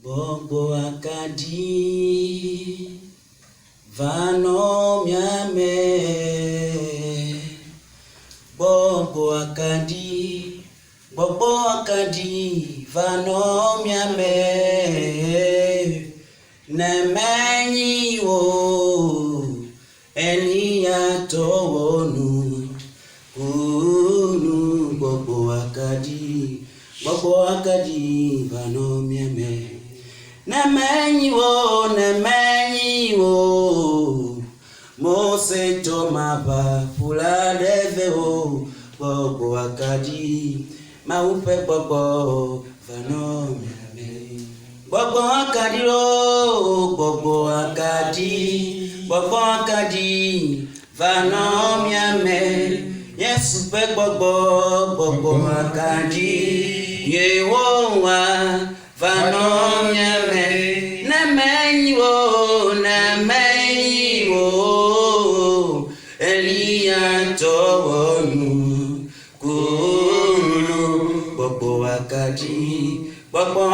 Bobo akadi vano miame. Bobo akadi vano miame. Nemenyi o enia towonu unu bobo akadi vano miame. Nemenyi o Mose tomaba pula deve o bobo akadi maupe bobo vano miame. Bobo akadi vano miame. Yesu pe bobo akadi yewowa vano miame. Nemenyi o Elia towonu kulu bobo akadi vano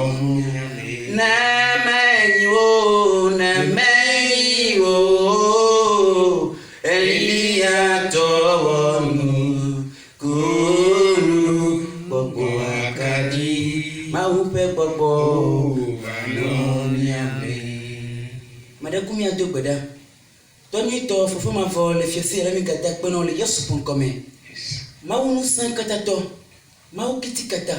miame. Nemenyi o Elia towonu kulu bobo akadi maupe bobo vano miame. Madakumi adobeda Tony to fofo ma vo le fiesi la mi kata kpono le yesu.com. Mau san kata to mau kitikata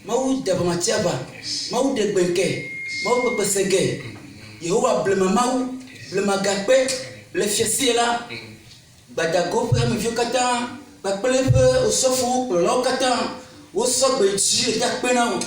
mau dabamatiaba mau degbenke mau pepesege Yehowa blema mau blema gakpe le fiesi la badago pe mi viokata bakpele pe osofu lo kata wo sogbe ji dakpe na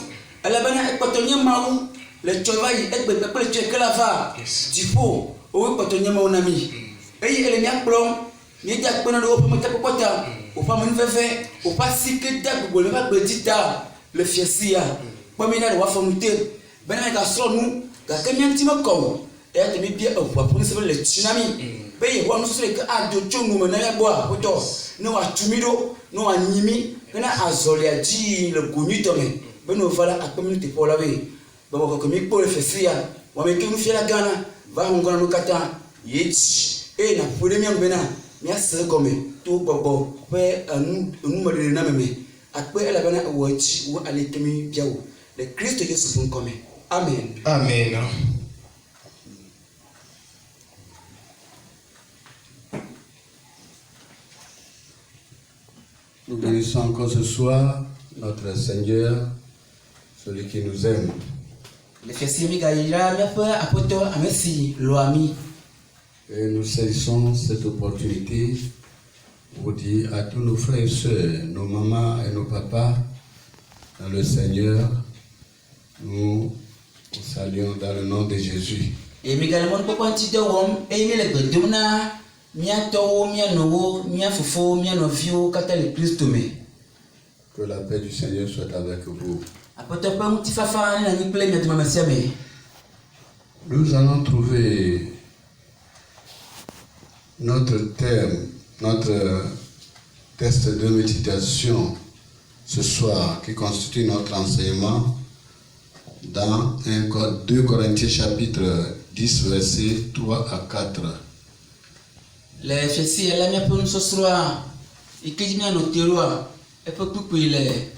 ala bana ekpotonye mau le chovai egbe bakpele chekela va tipo o ekpotonye mau nami eyi ele mi akplom mi dakpe na do pe mtakopota o pa mo nfefe o pa sike dagbo le ba gbedita le fiesia pomina de wa famute bana ga sonu ga kemianti mako e te mi bia o pa poni se le tsunami be ye wa no so le ka ajo chongu na ya bo a poto no wa tumido no wa nyimi bana azolia ji le gonito me bana fala akpemite pola be ba mo ko mi po le fiesia wa me ke mu fiela gana va ngona no kata yeti e na pole mi ambena mi ase come to gbogbo pe anu modere na meme akpe ela bana wachi wo aletemi biawo le Christ Jesus.com. Amen. Amen. Nous bénissons encore ce soir notre Seigneur, celui qui nous aime. Le fiesi mi gaira mi fa apoto amesi loami. Et nous saisissons cette opportunité pour dire à tous nos frères et sœurs, nos mamans et nos papas, dans le Seigneur, nous vous saluons dans le nom de Jésus. Et mi galimon poko antide wom e mi le bedumna mia to mia no mia fofo mia no vio kata le Christ me. Que la paix du Seigneur soit avec vous. Apoto pa muti fafa na ni ple mi de mama siame. Nous allons trouver notre thème, notre texte de méditation ce soir qui constitue notre enseignement dans 2 Corinthiens chapitre 10 versets 3 à 4. Le fiesi la mi pon sosroa ikiji mi anoterua e pe pupu ile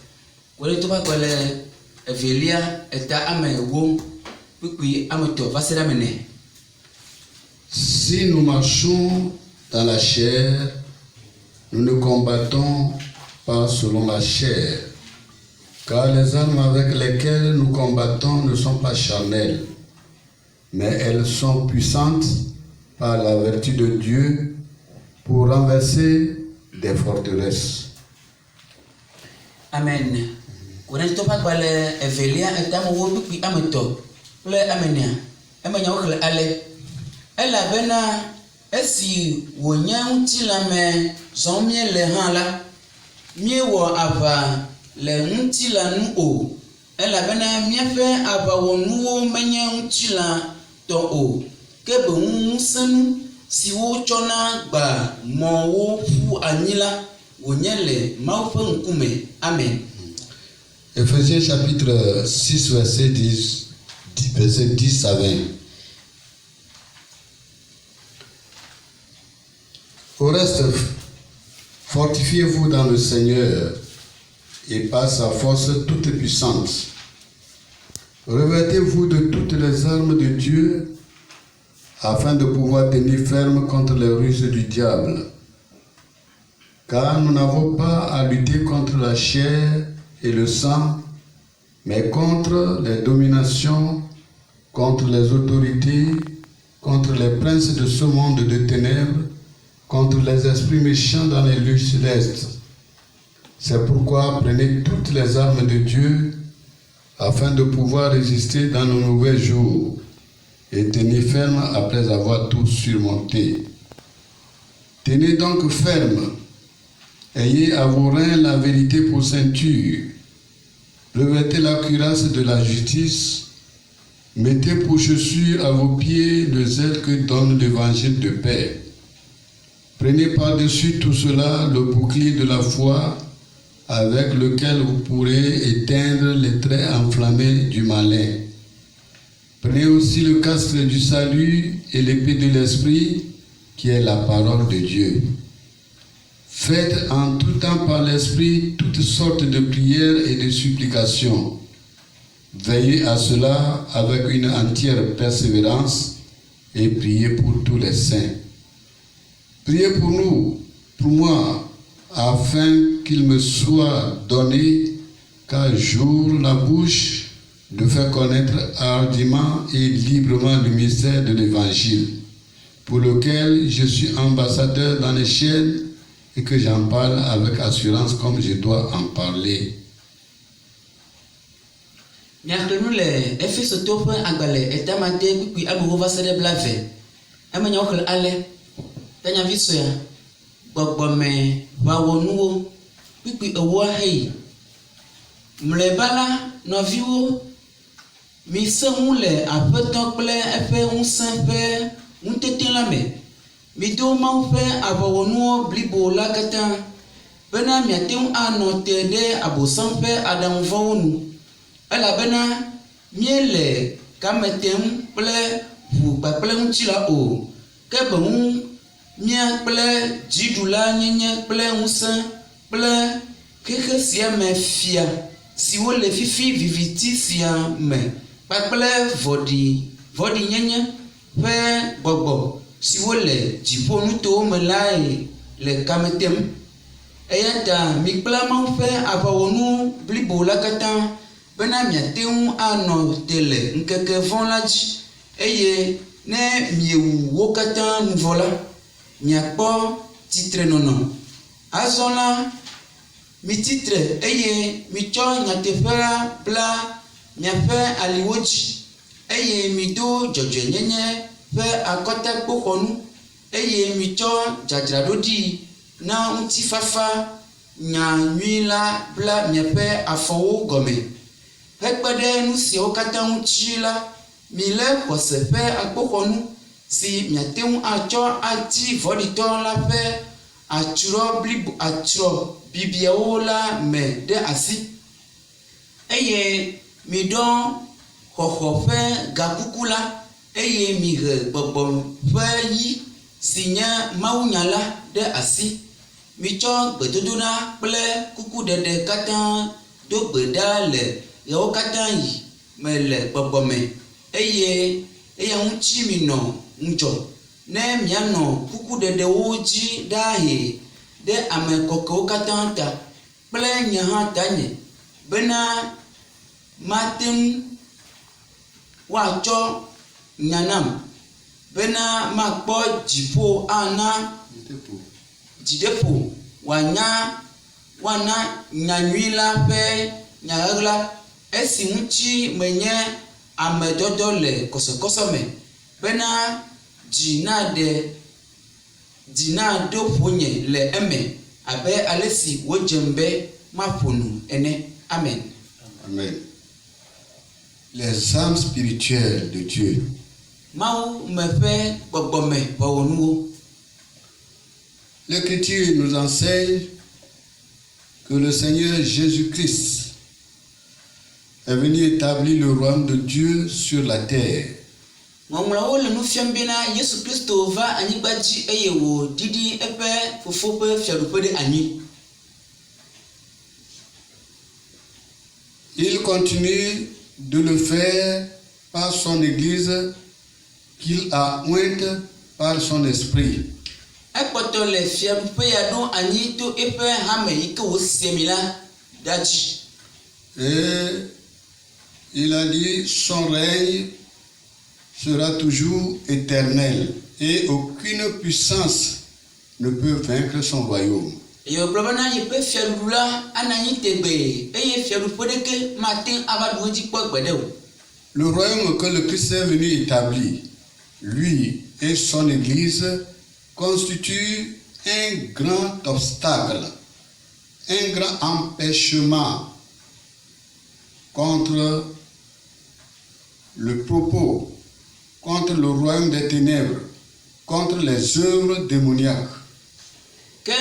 wole to ba kwale evelia eta amewo pupu amoto vasera mene. Si nous marchons dans la chair, nous ne combattons pas selon la chair, car les armes avec lesquelles nous combattons ne sont pas charnelles, mais elles sont puissantes par la vertu de Dieu pour renverser des forteresses. Amen. Kuna to pa kwale evelia eta mo pupu amoto ple amenia emenya wo kle ale ela bena esi wonya unti la me zomie le han la mie wo ava le unti la nu o ela bena mie fe ava wo nu wo menye unti la to o kebe unsenu si wo chona gba mo wo fu anyila wonyele ma fe nkume. Amen. Éphésiens chapitre 6, verset 10 à 20. Au reste, fortifiez-vous dans le Seigneur et par sa force toute puissante. Revêtez-vous de toutes les armes de Dieu afin de pouvoir tenir ferme contre les ruses du diable. Car nous n'avons pas à lutter contre la chair et le sang, mais contre les dominations, contre les autorités, contre les princes de ce monde de ténèbres, contre les esprits méchants dans les lieux célestes. C'est pourquoi prenez toutes les armes de Dieu afin de pouvoir résister dans nos mauvais jours et tenir ferme après avoir tout surmonté. Tenez donc ferme, ayez à vos reins la vérité pour ceinture, revêtez la cuirasse de la justice, mettez pour chaussure à vos pieds le zèle que donne l'évangile de paix. Prenez par-dessus tout cela le bouclier de la foi avec lequel vous pourrez éteindre les traits enflammés du malin. Prenez aussi le casque du salut et l'épée de l'esprit qui est la parole de Dieu. Faites en tout temps par l'esprit toutes sortes de prières et de supplications. Veillez à cela avec une entière persévérance et priez pour tous les saints. Priez pour nous, pour moi, afin qu'il me soit donné qu'à jour la bouche de faire connaître hardiment et librement le mystère de l'Évangile, pour lequel je suis ambassadeur dans les chaînes et que j'en parle avec assurance comme je dois en parler. Miaklenu le Efesoto ƒe agbalẽ etamade kpukpui amewo va se ɖe blave. Emenyawo xlẽ ale. Tanyavi sue gbɔgbɔme ʋawɔnuwo kpukpui ewoa heyi. Mlɔeba la nɔviwo misẽ ŋu le aƒetɔ kple eƒe ŋusẽ ƒe ŋutete la me. Mido Mawu ƒe aʋawɔnuwo blibo la katã bena miate ŋu anɔ te ɖe Abosam ƒe aɖaŋuvɔwo nu. Elabena míele kame tem kple ʋu kpakple ŋutsi la o, ke boŋ mía kple dziɖula nyenye kple ŋusẽ kple xexe sia me fia siwo le fifi viviti sia me kpakple vɔɖinyenye ƒe gbɔgbɔ siwo le dziƒo nutowo me lae le kame tem. Eya ta mikpla Mawu ƒe aʋawɔnu blibo la katã bena miate ŋu anɔ te le ŋkeke vɔ̃ la dzi, eye ne miewu wo katã nu vɔ la, miakpɔ titrenɔnɔ. Azɔ la, mititre eye mitsɔ nyateƒe la bla miaƒe aliwo dzi, eye mido dzɔdzɔenyenye ƒe akɔtakpoxɔnu, eye mitsɔ dzadzraɖoɖi na ŋutifafa nyanyui la bla miaƒe afɔwo gɔme. Hekpe ɖe nu siawo katã ŋuti la, milé xɔse ƒe akpoxɔnu si miate ŋu atsɔ ati vɔɖitɔ la ƒe atsrɔ bibiawo la me ɖe asi, eye miɖɔ xɔxɔ ƒe gakuku la, eye mihe gbɔgbɔ ƒe yi si nye mawunya la ɖe asi. Mitsɔ gbedodoɖa kple kukuɖeɖe katã do gbe ɖa le yewo katã yi me le gbɔgbɔ me, eye eya ŋuti minɔ ŋudzɔ ne mianɔ kukuɖeɖewo dzi ɖahe ɖe ame kɔkɔewo katã ta kple nye hã tanye, bena mate ŋu woatsɔ nya nam, bena makpɔ dziƒo ana dziɖeƒo woana nyanyui la ƒe nyaɣeɣla, esi ŋuti menye amedɔdɔ le kɔsɔkɔsɔ me, bena dzi naɖo ƒonye le eme abe ale si wodzem be maƒo nu ene. Amen. Amen. Les armes spirituelles de Dieu. Mawu me ƒe gbɔgbɔme ʋawɔnuwo. L'Écriture nous enseigne que le Seigneur Jésus-Christ est venu établir le royaume de Dieu sur la terre. Ngɔŋlɔwo le nu fiam bena Yesu Kristo va anyigba dzi eye wòɖiɖi eƒe fofo ƒe fiaɖuƒe ɖe anyi. Il continue de le faire par son Église qu'il a ointe par son esprit. Ekpɔtɔ le fiaɖuƒe ya ɖo anyi to eƒe hame yi ke wòsie mi la ɖe dzi. Et il a dit son règne sera toujours éternel et aucune puissance ne peut vaincre son royaume. Eye wògblɔ bena yeƒe fiaɖuɖu la anɔ anyi tegbee eye fiaɖuƒe ɖeke mate ŋu ava ɖu edzi kpɔ gbe ɖe o. Le royaume que le Christ est venu établir, lui et son Église, constitue un grand obstacle, un grand empêchement contre le propos, contre le royaume des ténèbres, contre les œuvres démoniaques. Ke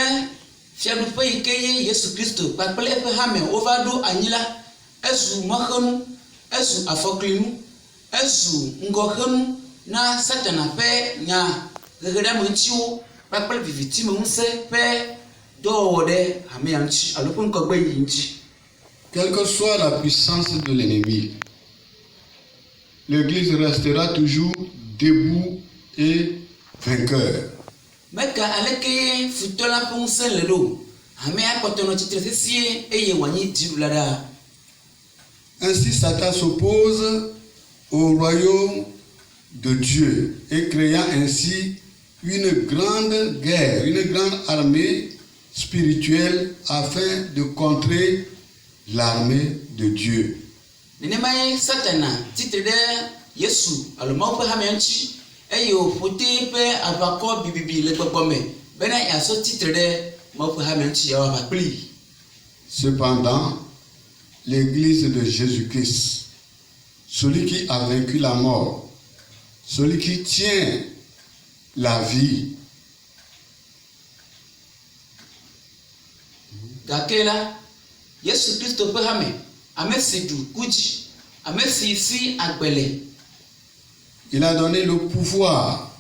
fiaɖuƒe yi ke ye Yesu Kristo kpakple eƒe hame wova ɖo anyi la, ezu mɔxenu, ezu afɔklinu, ezu ŋgɔxenu na Satana ƒe nya heheɖeameŋutiwo kpakple vivitime ŋusẽ ƒe dɔwɔwɔ ɖe hamea ŋuti alo ƒe ŋgɔgbe yi ŋuti. Quelle que soit la puissance de l'ennemi, l'Église restera toujours debout et vainqueur. Meka aleke ye futɔ la ƒe ŋusẽ le ɖo, hamea akpɔtɔ nɔ tsitre sesie eye wòanyi dziɖula ɖaa. Ainsi Satan s'oppose au royaume de Dieu et créant ainsi une grande guerre, une grande armée spirituelle afin de contrer l'armée de Dieu. Nenema ye Satana tsitre ɖe Yesu alo Mawu ƒe hamea ŋuti eye wòƒo te ƒe aʋakɔ bibibi le gbɔgbɔ me bena yeasɔ tsitre ɖe Mawu ƒe hamea ŋuti yeawɔ aʋa kplii. Cependant, l'Église de Jésus-Christ, celui qui a vaincu la mort, celui qui tient la vie, gake la Yesu Kristo ƒe hame, ame si ɖu ku dzi, ame si si agbe le, il a donné le pouvoir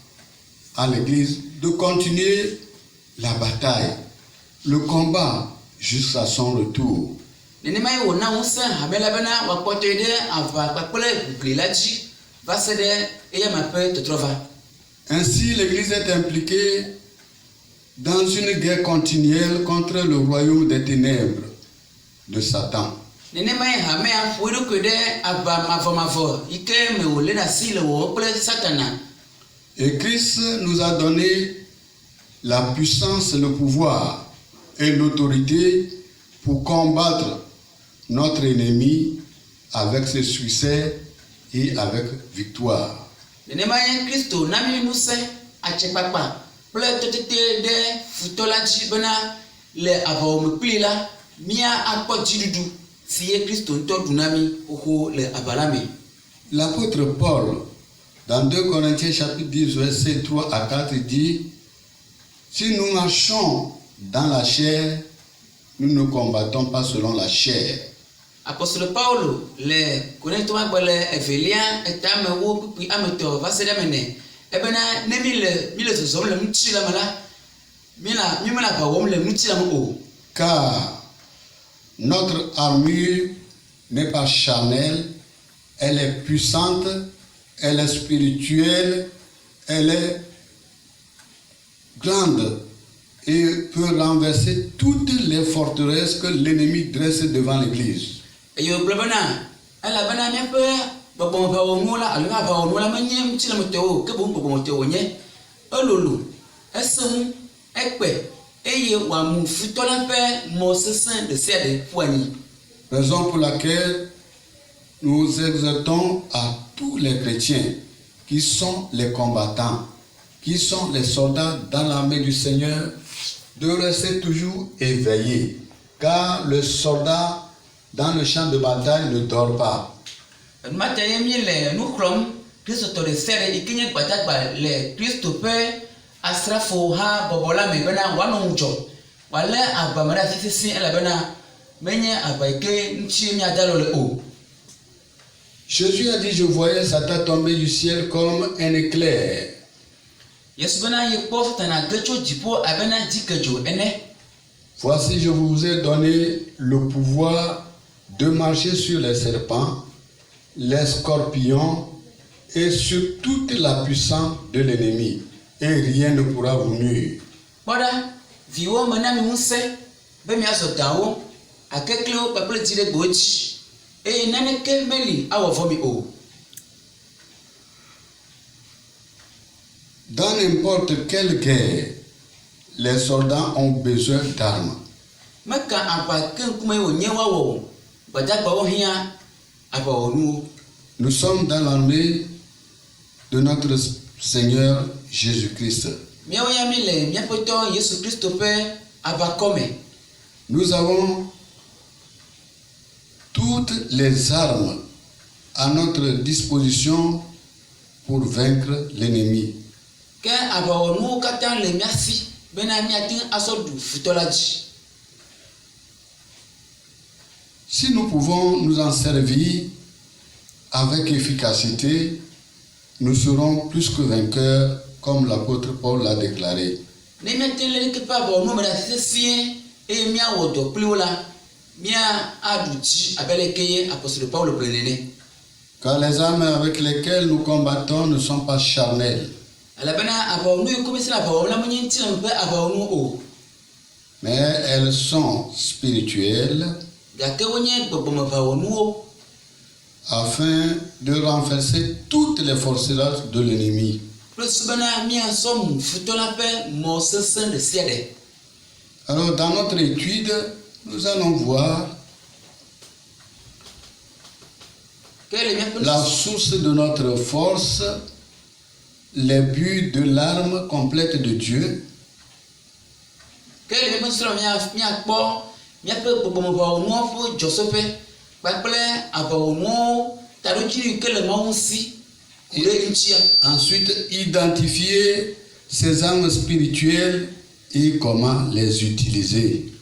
à l'Église de continuer la bataille, le combat jusqu'à son retour. nenema ye wòna ŋusẽ hame la bena wòakpɔtɔe ɖe aʋa kpakple gli la dzi va se ɖe eyama ƒe totrɔva. Ainsi, l'Église est impliquée dans une guerre continuelle contre le royaume des ténèbres de Satan. Nenema ye hamea ƒo eɖokui ɖe aʋa mavɔmavɔ yi ke me wòlé ɖe asi le wɔwɔ kple Satana. Et Christ nous a donné la puissance, le pouvoir et l'autorité pour combattre notre ennemi avec ses succès et avec victoire. Nenema ye Kristo na mi ŋusẽ, atsekpakpa kple tɔtete ɖe futɔ la dzi bena le aʋawɔme kplii la, mía akpɔ dziɖuɖu si ye Kristo ŋutɔ ɖu na mi xoxo le aʋa la me. L'apôtre Paul, dans 2 Corinthiens chapitre 10, versets 3 à 4, dit: si nous marchons dans la chair, nous ne combattons pas selon la chair. Apostole Paulo le Korintɔ agbalẽ evelia etamewo kpukpui ametɔ va se ɖe eme ebena ne mi le zɔzɔm le ŋuti la me la, mi mele aʋa wɔm le ŋuti la me o. Car notre armure n'est pas charnelle, elle est puissante, elle est spirituelle, elle est grande et peut renverser toutes les forteresses que l'ennemi dresse devant l'Église. Eye wògblɔ bena elabena míaƒe gbɔgbɔmeʋawɔnuwo la alo aʋawɔnuwo la menye ŋutilãmetɔwo o, ke boŋ gbɔgbɔmetɔwo wònye. Elolo, esẽ ŋu, ekpe eye wòamu futɔ la ƒe mɔ sesẽ ɖe sia ɖe ƒu anyi. Raison pour laquelle nous exhortons à tous les chrétiens qui sont les combattants, qui sont les soldats dans l'armée du Seigneur, de rester toujours éveillés. Car le soldat dans le champ de bataille ne dort pas. Mata ye mi le nu xlɔm kristotɔ ɖe sia ɖe yi ke nye gbadagba le Kristo ƒe asrafo hã bɔbɔ la me bena wòanɔ ŋudzɔ, wòalé aʋame ɖe asi sesẽ elabena menye aʋa yi ke ŋuti míada lɔ le o. Jésus a dit, je voyais Satan tomber du ciel comme un éclair. Voici, je vous ai donné le pouvoir de marcher sur les serpents, les scorpions et sur toute la puissance de l'ennemi, et rien ne pourra vous nuire. Dans n'importe quelle guerre, les soldats ont besoin d'armes. Nous sommes dans l'armée de notre Seigneur Jésus-Christ. Nous avons toutes les armes à notre disposition pour vaincre l'ennemi. Si nous pouvons nous en servir avec efficacité, nous serons plus que vainqueurs, comme l'apôtre Paul l'a déclaré. Car les armes avec lesquelles nous combattons ne sont pas charnelles, mais elles sont spirituelles, afin de renverser toutes les forceras de l'ennemi. Alors, dans notre étude, nous allons voir la source de notre force, les buts de l'arme complète de Dieu, ensuite identifier ces armes spirituelles et comment les utiliser.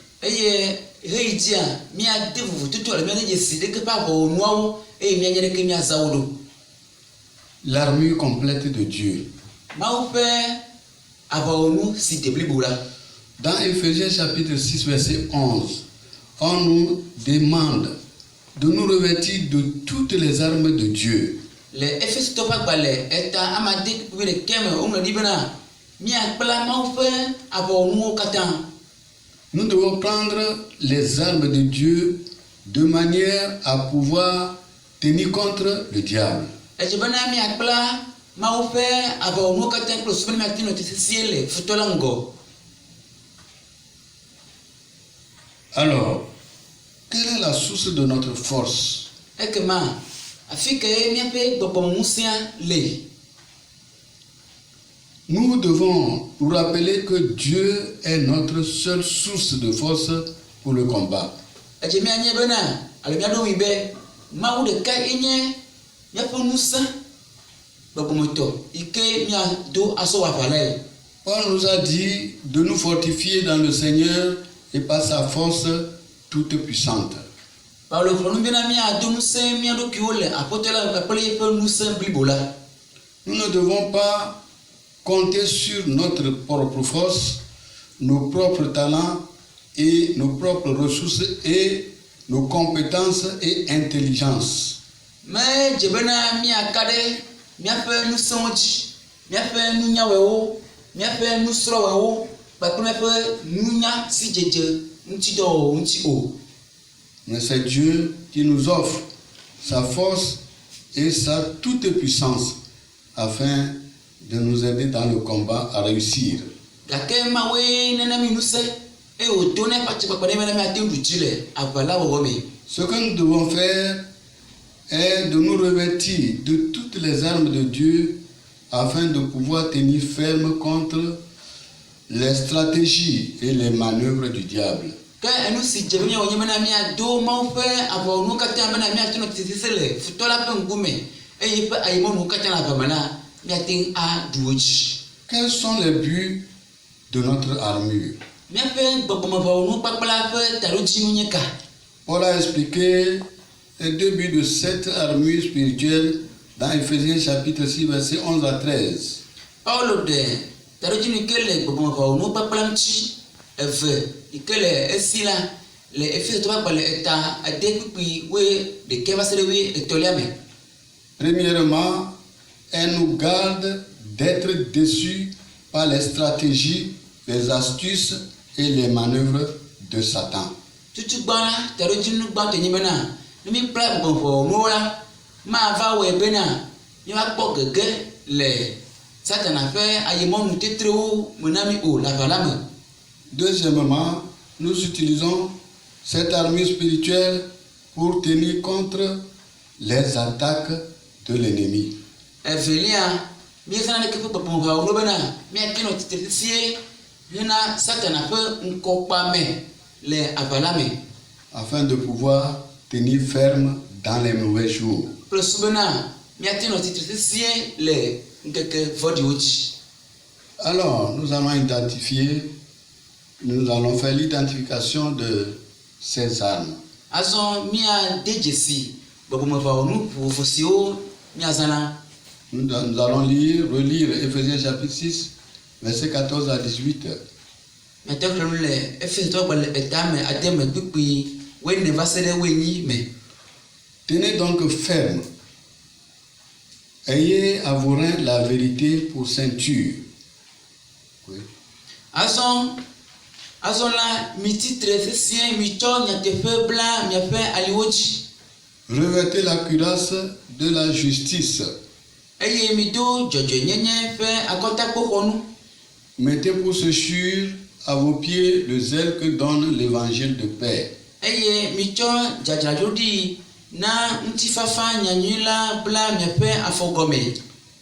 L'armure complète de Dieu. Dans Éphésiens chapitre 6 verset 11, on nous demande de nous revêtir de toutes les armes de Dieu. Nous devons prendre les armes de Dieu de manière à pouvoir tenir contre le diable. Alors, quelle est la source de notre force? Nous devons nous rappeler que Dieu est notre seule source de force pour le combat. On nous a dit de nous fortifier dans le Seigneur et par sa force toute puissante. Nous ne devons pas compter sur notre propre force, nos propres talents et nos propres ressources et nos compétences et intelligence. Mais c'est Dieu qui nous offre sa force et sa toute puissance afin de nous aider dans le combat à réussir. Ce que nous devons faire est de nous revêtir de toutes les armes de Dieu afin de pouvoir tenir ferme contre les stratégies et les manœuvres du diable. Quels sont les buts de notre armure? Paul a expliqué les deux buts de cette armure spirituelle dans Ephésiens chapitre 6, versets 11 à 13. Paulo de tarojini kele gbogbo ko nu paplamchi eve ikele esila le Ephésiens to ba le eta ade pipi we de kevaselewi etoliame. Premièrement, elle nous garde d'être déçus par les stratégies, les astuces et les manœuvres de Satan. Tutu gbana tarojini gba to nyimena nimi pla gbogbo nu la ma va we bena ni wa gbo gege le Satan a fait ayemon tetreu monami o la valame. Deuxièmement, nous utilisons cette armure spirituelle pour tenir contre les attaques de l'ennemi. Evelia mi sana ne kepo popo ha o bena mi akino titesie hina Satan a fait nkopa me le avalame afin de pouvoir tenir ferme dans les mauvais jours. Plus bena mi akino titesie le nkeke vodi ochi. Alors, nous allons faire l'identification de ces armes. Azon mia dejesi bobo me va onu fosio mi azana. Nous allons relire Ephésiens chapitre 6, versets 14 à 18. Maintenant, le Ephésiens to ba le etame ademe pipi we ne va sede we ni me. Tenez donc ferme. Ayez à vos reins la vérité pour ceinture. Oui. Azon la mi titre sien mi to nya te fe bla mi fe aliwochi. Revêtez la cuirasse de la justice. Eye mi do jojo nyenye fe akota kokonu. Mettez pour chaussure à vos pieds le zèle que donne l'évangile de paix. Eye mi to jajajodi na ntifafa nyanyula bla mi fe afogome.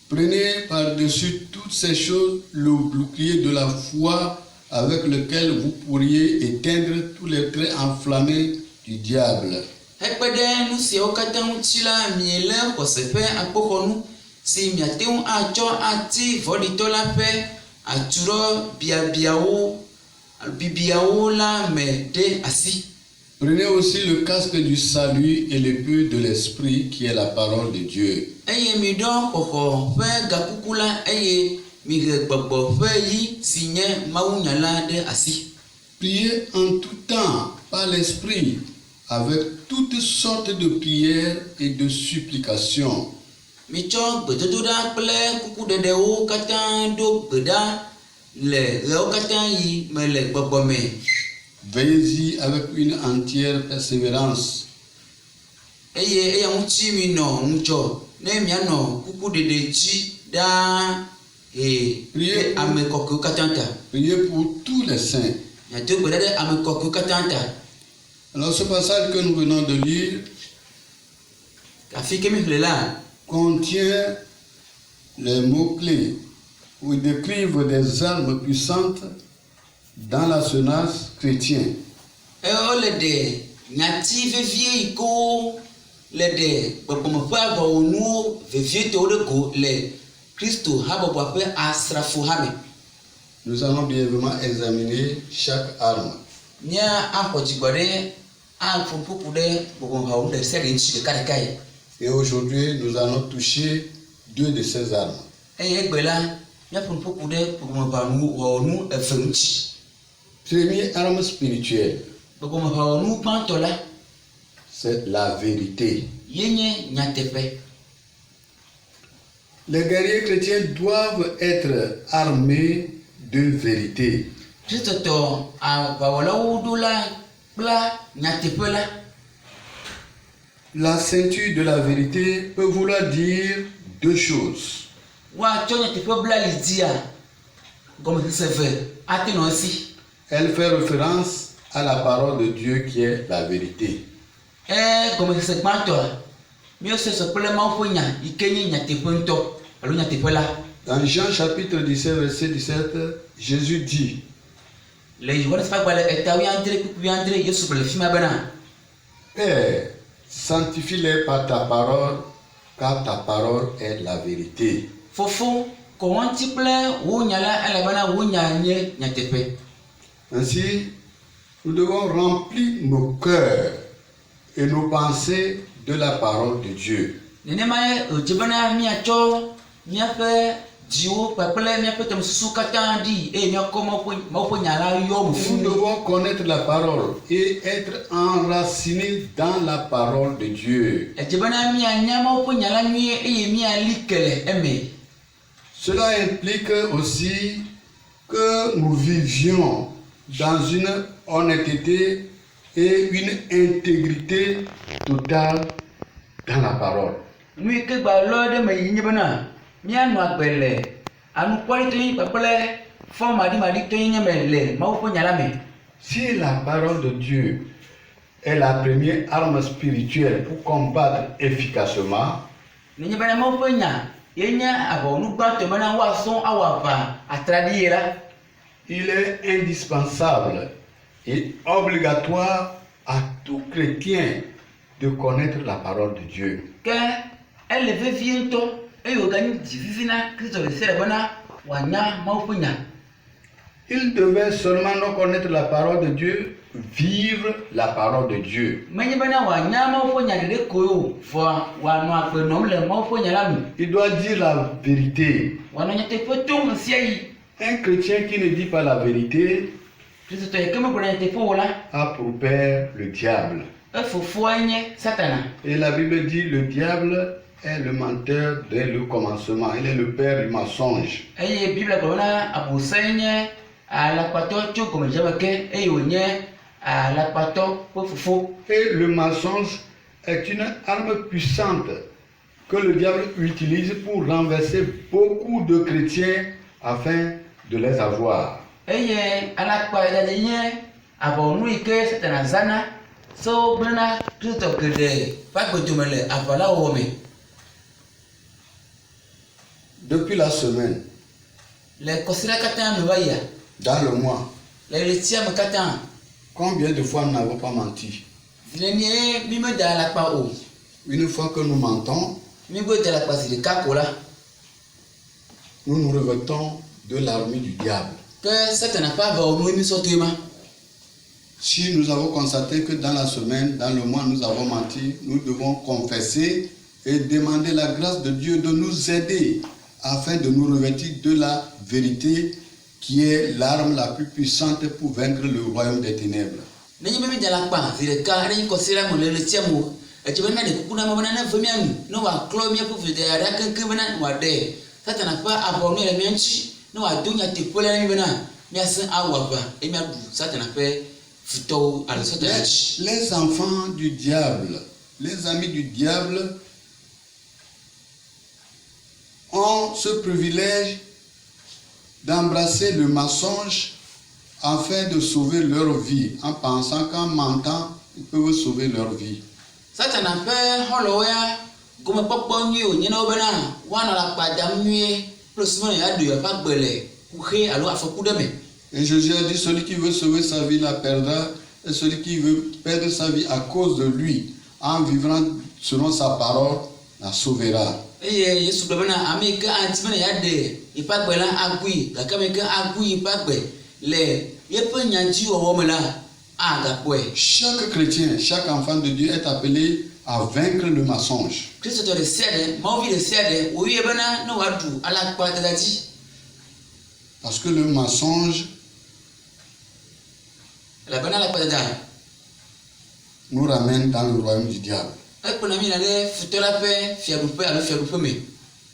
Prenez par-dessus toutes ces choses le bouclier de la foi avec lequel vous pourriez éteindre tous les traits enflammés du diable. Hekpede nu si okatan chila miele ko sefe akokonu si miateun acho ati volitola pe aturo biabiawo la me de asi. Prenez aussi le casque du salut et l'épée de l'esprit qui est la parole de Dieu. Eye mi don koko fe gakukula eye mi gbogbo fe yi sinye mawunyala de asi. Priez en tout temps par l'esprit avec toutes sortes de prières et de supplications. Mi cho gbedododa kple kuku dedewo katan do gbeda le rewo katan yi me le gbogbo me. Veillez-y avec une entière persévérance. Eye eya ŋutsi mi nɔ ŋudzɔ ne mianɔ kuku dede dzi daa ame kɔkɔewo katã ta. Priez pour tous les saints. Miado gbe ɖa ɖe ame kɔkɔewo katã ta. Alors ce passage que nous venons de lire Afi ke mi xlẽ la contient les mots-clés où il décrivent des armes puissantes dans l'arsenal chrétien. Wo le ɖe nyati vevie yi ko le ɖe gbɔgbɔme ƒe avɔwɔnuwo vevie tewo ɖe go le Kristo habɔbɔ ƒe asrafo ha me. Nous allons brièvement examiner chaque arme. Mia axɔ dzigbɔ ɖe aƒoƒoƒo ɖe gbɔgbɔmehawo ɖe sia ɖe ŋuti ɖekaɖeka yi. Et aujourd'hui, nous allons toucher deux de ces armes. Eye egbe la miaƒoƒoƒo ɖe gbɔgbɔmehawɔnu eve ŋuti. Première arme spirituelle, Gbɔgbɔmehawɔnu gbãtɔ la c'est la vérité. ye nye nyateƒe. Les guerriers chrétiens doivent être armés de vérité. Kristotɔ aʋawɔlawo ɖo la kpla nyateƒe la. La ceinture de la vérité peut vouloir dire deux choses. Woatsɔ nyateƒe bla li dzia gɔmesese ve ate nɔ esi. Elle fait référence à la parole de Dieu qui est la vérité. Gɔmesese gbãtɔa miosese kple Mawu ƒe nya yi ke nye nyateƒe ŋutɔ alo nyateƒe la. Dans Jean chapitre 17 verset 17, Jésus dit: Le Yohane ƒe agbalẽ eta wuiadre kpukpu wuiadre Yesu gblɔ le fi ma bena: Père, sanctifie-les par ta parole, car ta parole est la vérité. Fofo kɔ wɔn ŋuti kple wo nya la elabena wo nya nye nyateƒe. Ainsi, nous devons remplir nos cœurs et nos pensées de la parole de Dieu. Nenema ojebana miacho miape diwo papele miape tem susu kata di e miako mapo nyala yo Nous mufuni. devons connaître la parole et être enracinés dans la parole de Dieu. Ojebana mianya mapo nyala nwie e mia likele eme. Cela implique aussi que nous vivions dans une honnêteté et une intégrité totale dans la parole. Nui ke gba lo de me yin bana mianu agbele anu kwali to papele fo madi to yin me le mapo nyala me. Si la parole de Dieu est la première arme spirituelle pour combattre efficacement, Nenye bana mapo nya yenya abo nu gba to bana wa son awapa atradiera. il est indispensable et obligatoire à tout chrétien de connaître la parole de Dieu. Que elle veut viento et organise divina Christ le sera bana wanya maupunya. Il devait seulement non connaître la parole de Dieu, vivre la parole de Dieu. Menye bana wanya maupunya de koyo fo wano akpenom le maupunya lamu. Il doit dire la vérité. Wano nyate potom siai. Un chrétien qui ne dit pas la vérité Christ to ekeme ko nyate fo la. a pour père le diable. E fo foanye satana. Et la Bible dit le diable est le menteur dès le commencement. Il est le père du mensonge. Eye Bible ko na abusenye ala pato cho ko jabake e yonye ala pato po fofo. Et le mensonge est une arme puissante que le diable utilise pour renverser beaucoup de chrétiens afin de les avoir. Eye ala pa dadenye abonu ike satana zana so brana Kristo kede pa gbedomele avala wome. Depuis la semaine, Le kosira katan no baya dans le mois, le tia me katan combien de fois nous n'avons pas menti? vilenie mi me da la pa o Une fois que nous mentons, mi go da la pa si de kakola nous nous revêtons de l'armure du diable. que satana pa va o no mi so tema. Si nous avons constaté que dans la semaine, dans le mois, nous avons menti, nous devons confesser et demander la grâce de Dieu de nous aider afin de nous revêtir de la vérité qui est l'arme la plus puissante pour vaincre le royaume des ténèbres. Nenye mi da la pa si de ka nenye kosira mo le tia mo e ti bana de kukuna mo bana na vemianu no wa klo mi pu de ara kankan bana wa de satana pa abonu le mianchi no wa dunya te pola mi bana mi asan awa ba e mi adu satana pe fito ala satana chi. Les enfants du diable, les amis du diable ont ce privilège d'embrasser le mensonge afin de sauver leur vie, en pensant qu'en mentant, ils peuvent sauver leur vie. Satana pe holo ya gome popo nyi o nyina obana wana la padam nyi plus mo ya do ya pa gbele ku he alo afoku de me. Et Jésus a dit, celui qui veut sauver sa vie la perdra, et celui qui veut perdre sa vie à cause de lui, en vivant selon sa parole, la sauvera. Eye Yesu do bana amika antimene ya de ipa gbela agui ga kameka agui ipa gbe le yepe nyanji o mo la aga poe. Chaque chrétien, chaque enfant de Dieu est appelé à vaincre le mensonge. Kristo to de sede ma ovi de sede o ye bana no wadu ala kwa dadaji. Parce que le mensonge La bana la kwa dada nous ramène dans le royaume du diable. e pona mi na de futola pe fiagupe alo fiagupe me.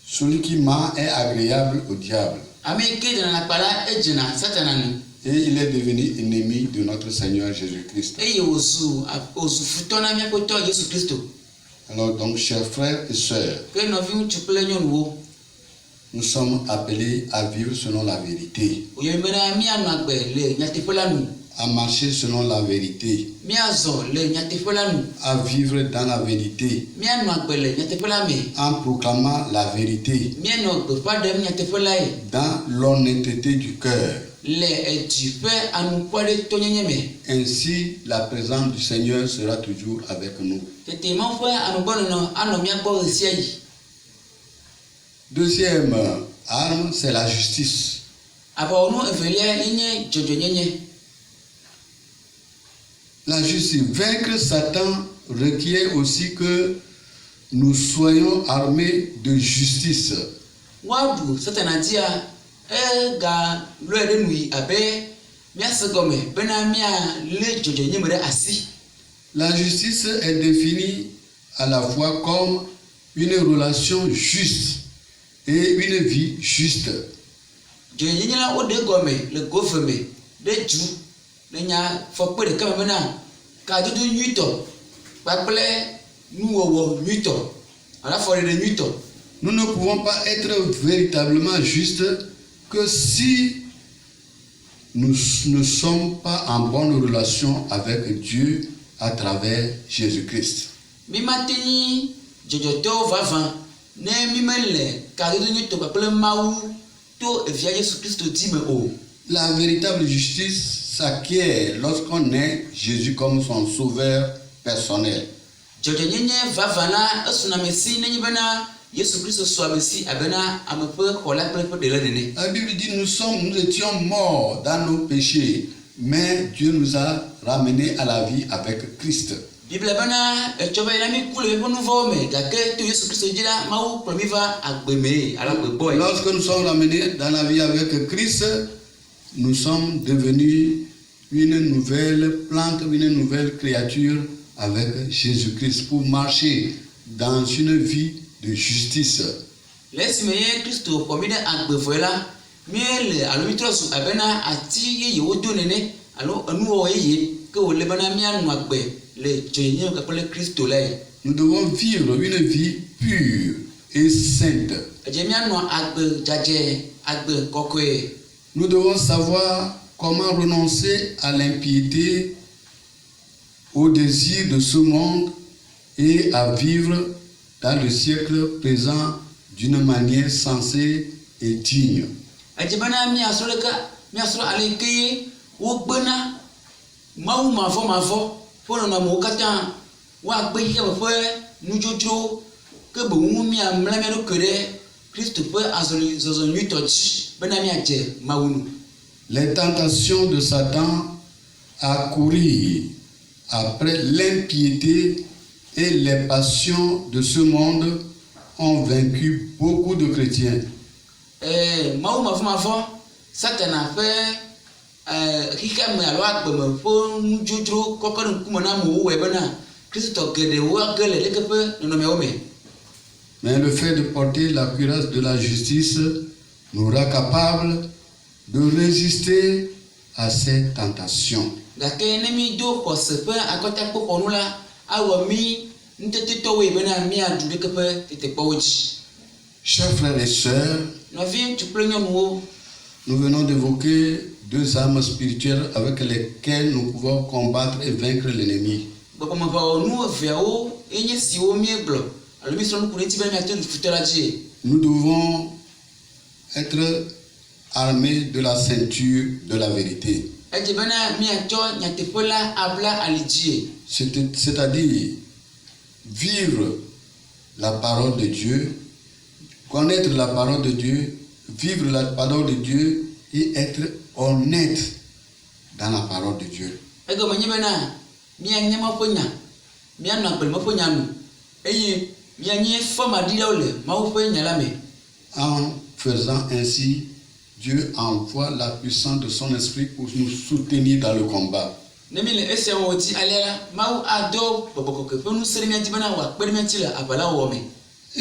Celui qui ment est agréable au diable. Ameke de la pala e jina satana ni. Et il est devenu ennemi de notre Seigneur Jésus-Christ. Eye ozu futona mi ko to Yesu Kristo. Alors donc, chers frères et sœurs, Que no vi un chupele nyon wo. nous sommes appelés à vivre selon la vérité, O ye mena mi anu agbe le nyate pola nu. à marcher selon la vérité, Mi azo le nyate pola nu. à vivre dans la vérité, Mi anu agbe le nyate pola me. en proclamant la vérité, Mi anu agbe pa de nyate pola e. dans l'honnêteté du cœur. Le edu pe anu kwale to nyenye me. Ainsi, la présence du Seigneur sera toujours avec nous. Tete mo fe anu bono no anu mi agbo sia yi. Deuxième arme, c'est la justice. Aba onu evelia jojo nyenye. La justice, vaincre Satan requiert aussi que nous soyons armés de justice. Wadu satana dia ga lo de nui abe mia segome bena mia le jojo nyemere asi. La justice est définie à la fois comme une relation juste et une vie juste. Jojo nyela o de gome le gofeme de ju le nya fokpe de kamena ka dudu nyuto paple nuwo nyuto ala fori de nyuto. Nous ne pouvons pas être véritablement justes que si nous ne sommes pas en bonne relation avec Dieu à travers Jésus-Christ. Mi mateni jojoto vavan ne mi mele ka dudu nyuto paple mawu to evia Jésus Christ di me o. La véritable justice s'acquiert lorsqu'on est Jésus comme son sauveur personnel. Jojo nyenye vavana esuna mesi ne bena Jésus Christ soit messi abena amepe kola pe de la dene. La Bible dit nous étions morts dans nos péchés, mais Dieu nous a ramenés à la vie avec Christ. Bible bana choba ina mi kule bonu vome ga ke to Jésus Christ dira mawu promiva agbeme ala gbeboy. Lorsque nous sommes ramenés dans la vie avec Christ, nous sommes devenus une nouvelle plante, une nouvelle créature avec Jésus-Christ pour marcher dans une vie de justice. Laisse-moi Christo promine agbevoela miele alo mitrosu abena ati ye wodo nene alo anu o ye ke o le bana mi anu agbe le joyenye ka pele Christo lai. Nous devons vivre une vie pure et sainte. Je mi anu agbe jaje agbe kokoe. Nous devons savoir comment renoncer à l'impiété, au désir de ce monde et à vivre dans le siècle présent d'une manière sensée et digne. Ajibana mi asoleka mi asolo alekeye wo gbena mawu mafo fono na mo kata wa gbe ke fe nujojo ke bo mu mi amla mi do kere Christ peut azoli zozo nyutochi bena mi aje mawunu. Les tentations de Satan à courir après l'impiété et les passions de ce monde ont vaincu beaucoup de chrétiens. Mawu mafo satana fe kika me alo agbeme fo nujojo kokon kuma na mo we bena Christo gede wo gele de kepe no me o me. Mais le fait de porter la cuirasse de la justice nous rend capables de résister à ces tentations. Gake ne mi do ko sepe akota pokonu la awo mi ntete to we bena mi adu de kepe tete poji. Chers frères et sœurs, nous venons d'évoquer deux armes spirituelles avec lesquelles nous pouvons combattre et vaincre l'ennemi. Nous devons être armés de la ceinture de la vérité. C'est-à-dire vivre la parole de Dieu, connaître la parole de Dieu, vivre la parole de Dieu et être honnête dans la parole de Dieu. En faisant ainsi, Dieu envoie la puissance de son esprit pour nous soutenir dans le combat. Il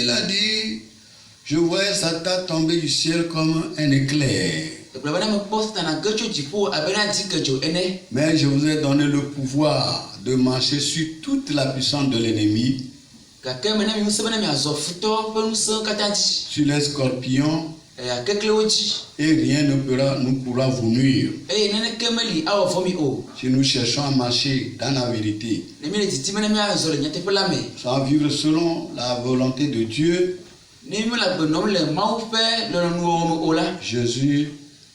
a dit, je voyais Satan tomber du ciel comme un éclair. Mais je vous ai donné le pouvoir de marcher sur toute la puissance de l'ennemi, sur les scorpions, et rien ne pourra vous nuire. Si nous cherchons à marcher dans la vérité, sans vivre selon la volonté de Dieu, Jésus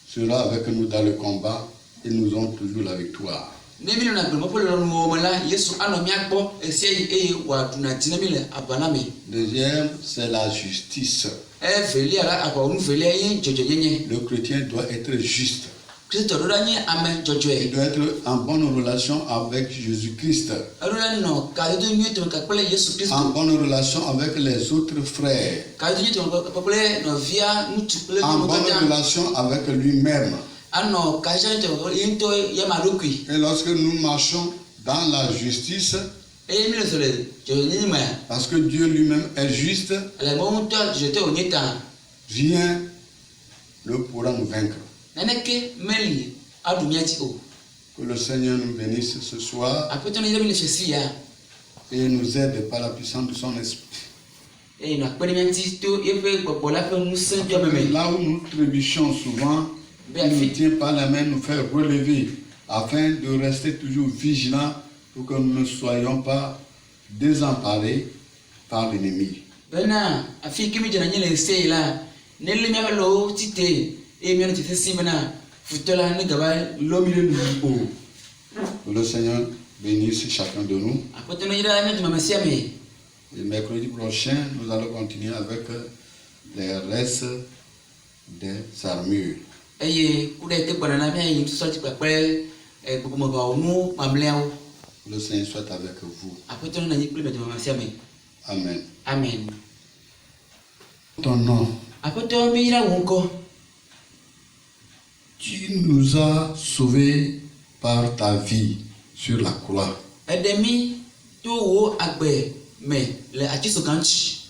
sera avec nous dans le combat et nous aurons toujours la victoire. Deuxième, c'est la justice. Le chrétien doit être juste. Il doit être en bonne relation avec Jésus-Christ. En bonne relation avec les autres frères. En bonne relation avec lui-même. Et lorsque nous marchons dans la justice, parce que Dieu lui-même est juste, rien ne pourra nous vaincre. Que le Seigneur nous bénisse ce soir et nous aide par la puissance de son esprit. Là où nous trébuchons souvent, il nous tient par la main, nous fait relever afin de rester toujours vigilants pour que nous ne soyons pas désemparés par l'ennemi. Que le Seigneur bénisse chacun de nous. Le mercredi prochain, nous allons continuer avec les restes des armures. Le Seigneur soit avec vous. Amen. Amen. Ton nom. Tu nous as sauvés par ta vie sur la croix.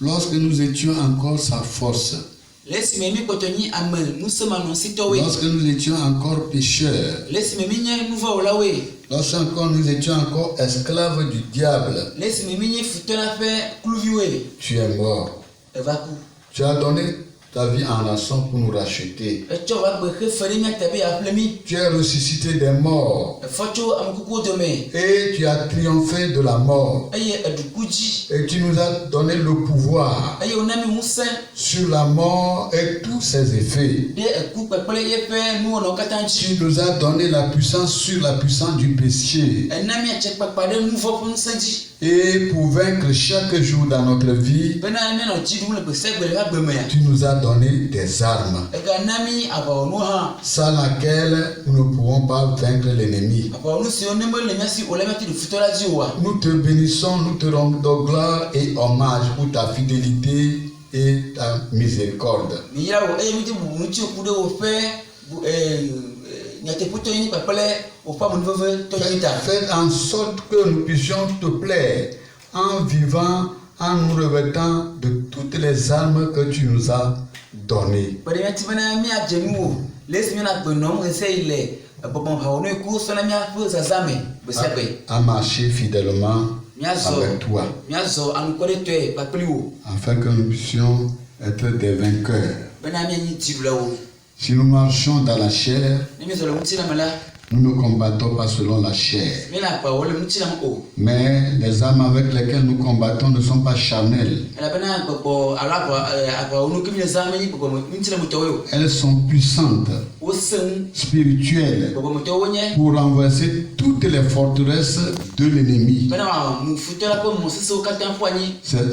Lorsque nous étions encore sa force. Lorsque nous étions encore pécheurs. Lorsque nous étions encore esclaves du diable. Tu es mort. Tu as donné ta vie en rançon pour nous racheter. Tu es ressuscité des morts. Et tu as triomphé de la mort. Et tu nous as donné le pouvoir sur la mort et tous ses effets. Tu nous as donné la puissance sur la puissance du péché. Et pour vaincre chaque jour dans notre vie, tu nous as donné des armes sans laquelle nous ne pourrons pas vaincre l'ennemi. Nous te bénissons, nous te rendons gloire et hommage pour ta fidélité et ta miséricorde. Faites en sorte que nous puissions te plaire en vivant, en nous revêtant de toutes les armes que tu nous as données. À marcher fidèlement avec toi, afin que nous puissions être des vainqueurs. Si nous marchons dans la chair, nous ne combattons pas selon la chair. Mais les armes avec lesquelles nous combattons ne sont pas charnelles. Elles sont puissantes, spirituelles, pour renverser toutes les forteresses de l'ennemi.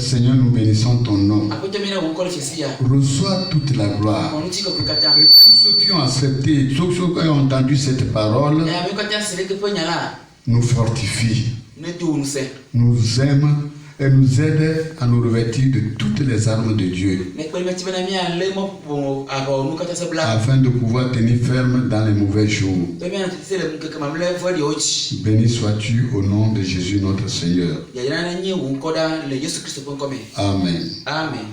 Seigneur, nous bénissons ton nom. Reçois toute la gloire. Et tous ceux qui ont accepté, tous ceux qui ont entendu cette parole, nous fortifie, nous aime et nous aide à nous revêtir de toutes les armes de Dieu, afin de pouvoir tenir ferme dans les mauvais jours. Béni sois-tu au nom de Jésus notre Seigneur. Amen. Amen.